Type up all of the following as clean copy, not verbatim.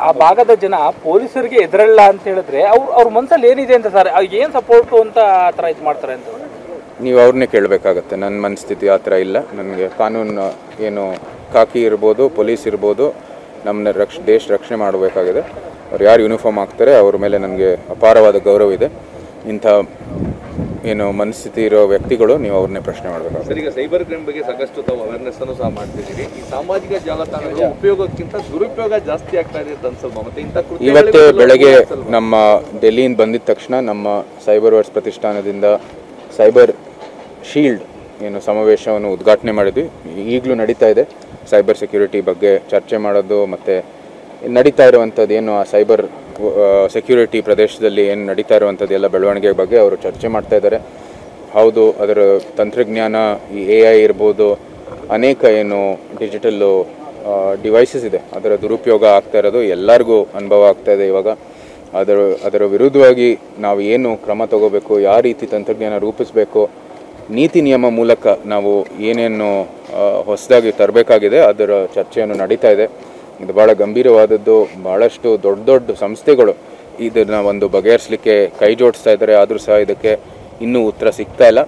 ಆ ಭಾಗದ ಜನ ಪೊಲೀಸರಿಗೆ ಎದುರಲ್ಲ ಅಂತ ಹೇಳಿದ್ರೆ ಅವ್ರ ಮನಸ್ಸಲ್ಲಿ ಏನಿದೆ ಅಂತ ಸರ್, ಏನು ಸಪೋರ್ಟು ಅಂತ ಆ ಥರ ಇದು ಮಾಡ್ತಾರೆ ಅಂತ ನೀವು ಅವ್ರನ್ನೇ ಕೇಳಬೇಕಾಗತ್ತೆ. ನನ್ನ ಮನಸ್ಥಿತಿ ಆ ಥರ ಇಲ್ಲ. ನನಗೆ ಕಾನೂನು ಏನು ಕಾಕಿ ಇರ್ಬೋದು, ಪೊಲೀಸ್ ಇರ್ಬೋದು, ನಮ್ಮನ್ನ ದೇಶ ರಕ್ಷಣೆ ಮಾಡಬೇಕಾಗಿದೆ. ಅವ್ರು ಯಾರು ಯೂನಿಫಾರ್ಮ್ ಹಾಕ್ತಾರೆ ಅವ್ರ ಮೇಲೆ ನನಗೆ ಅಪಾರವಾದ ಗೌರವ ಇದೆ. ಇಂಥ ಏನು ಮನಸ್ಥಿತಿ ಇರೋ ವ್ಯಕ್ತಿಗಳು ನೀವು ಅವ್ರನ್ನೇ ಪ್ರಶ್ನೆ ಮಾಡಬೇಕಾಗುತ್ತೆ. ಸರ್, ಈಗ ಸೈಬರ್ ಕ್ರೈಮ್ ಬಗ್ಗೆ ಸಾಕಷ್ಟು ತಾವು ಅವೇರ್ನೆಸ್ಸನ್ನು ಸಹ ಮಾಡ್ತಿದ್ದೀರಿ. ಈ ಸಾಮಾಜಿಕ ಜಾಲತಾಣಗಳ ಉಪಯೋಗಕ್ಕಿಂತ ದುರುಪಯೋಗ ಜಾಸ್ತಿ ಆಗ್ತಾ ಇದೆ ಅಂತ ಅನ್ಸಲ್ವಾ? ಮತ್ತೆ ಇಂಥ ಇವತ್ತೇ ಬೆಳಗ್ಗೆ ನಮ್ಮ ಡೆಲ್ಲಿಯಿಂದ ಬಂದಿದ ತಕ್ಷಣ ನಮ್ಮ ಸೈಬರ್ ವರ್ಸ್ ಪ್ರತಿಷ್ಠಾನದಿಂದ ಸೈಬರ್ ಶೀಲ್ಡ್ ಏನು ಸಮಾವೇಶವನ್ನು ಉದ್ಘಾಟನೆ ಮಾಡಿದ್ವಿ. ಈಗಲೂ ನಡೀತಾ ಇದೆ. ಸೈಬರ್ ಸೆಕ್ಯೂರಿಟಿ ಬಗ್ಗೆ ಚರ್ಚೆ ಮಾಡೋದು ಮತ್ತು ನಡೀತಾ ಇರುವಂಥದ್ದು ಏನು ಆ ಸೈಬರ್ ಸೆಕ್ಯೂರಿಟಿ ಪ್ರದೇಶದಲ್ಲಿ ಏನು ನಡೀತಾ ಇರುವಂಥದ್ದು ಎಲ್ಲ ಬೆಳವಣಿಗೆ ಬಗ್ಗೆ ಅವರು ಚರ್ಚೆ ಮಾಡ್ತಾ ಇದ್ದಾರೆ. ಹೌದು, ಅದರ ತಂತ್ರಜ್ಞಾನ ಈ AI ಇರ್ಬೋದು, ಅನೇಕ ಏನು ಡಿಜಿಟಲ್ಲು ಡಿವೈಸಸ್ ಇದೆ, ಅದರ ದುರುಪಯೋಗ ಆಗ್ತಾ ಇರೋದು ಎಲ್ಲರಿಗೂ ಅನುಭವ ಆಗ್ತಾ ಇದೆ. ಇವಾಗ ಅದರ ವಿರುದ್ಧವಾಗಿ ನಾವು ಏನು ಕ್ರಮ ತಗೋಬೇಕು, ಯಾವ ರೀತಿ ತಂತ್ರಜ್ಞಾನ ರೂಪಿಸಬೇಕು, ನೀತಿ ನಿಯಮ ಮೂಲಕ ನಾವು ಏನೇನು ಹೊಸದಾಗಿ ತರಬೇಕಾಗಿದೆ ಅದರ ಚರ್ಚೆಯನ್ನು ನಡೀತಾ ಇದೆ. ಇದು ಭಾಳ ಗಂಭೀರವಾದದ್ದು. ಭಾಳಷ್ಟು ದೊಡ್ಡ ದೊಡ್ಡ ಸಂಸ್ಥೆಗಳು ಇದನ್ನು ಒಂದು ಬಗೆಹರಿಸಲಿಕ್ಕೆ ಕೈ ಜೋಡಿಸ್ತಾ ಇದ್ದಾರೆ. ಆದರೂ ಸಹ ಇದಕ್ಕೆ ಇನ್ನೂ ಉತ್ತರ ಸಿಗ್ತಾ ಇಲ್ಲ.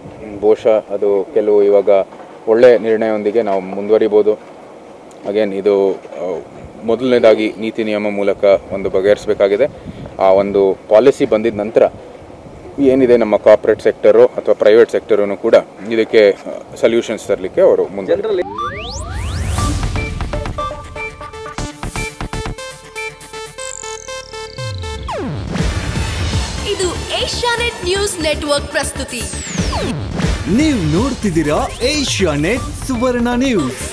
ಬಹುಶಃ ಅದು ಕೆಲವು ಇವಾಗ ಒಳ್ಳೆ ನಿರ್ಣಯವೊಂದಿಗೆ ನಾವು ಮುಂದುವರಿಬೋದು. ಅಗೇನ್ ಇದು ಮೊದಲನೇದಾಗಿ ನೀತಿ ನಿಯಮ ಮೂಲಕ ಒಂದು ಬಗೆಹರಿಸಬೇಕಾಗಿದೆ. ಆ ಒಂದು ಪಾಲಿಸಿ ಬಂದಿದ ನಂತರ ಏನಿದೆ ನಮ್ಮ ಕಾರ್ಪೊರೇಟ್ ಸೆಕ್ಟರು ಅಥವಾ ಪ್ರೈವೇಟ್ ಸೆಕ್ಟರೂ ಕೂಡ ಇದಕ್ಕೆ ಸೊಲ್ಯೂಷನ್ಸ್ ತರಲಿಕ್ಕೆ ಅವರು ಮುಂದೆ. ಇದು ಏಷ್ಯಾನೆಟ್ ನ್ಯೂಸ್ ನೆಟ್ವರ್ಕ್ ಪ್ರಸ್ತುತಿ. ನೀವು ನೋಡ್ತಿದ್ದೀರಾ ಏಷ್ಯಾನೆಟ್ ಸುವರ್ಣ ನ್ಯೂಸ್.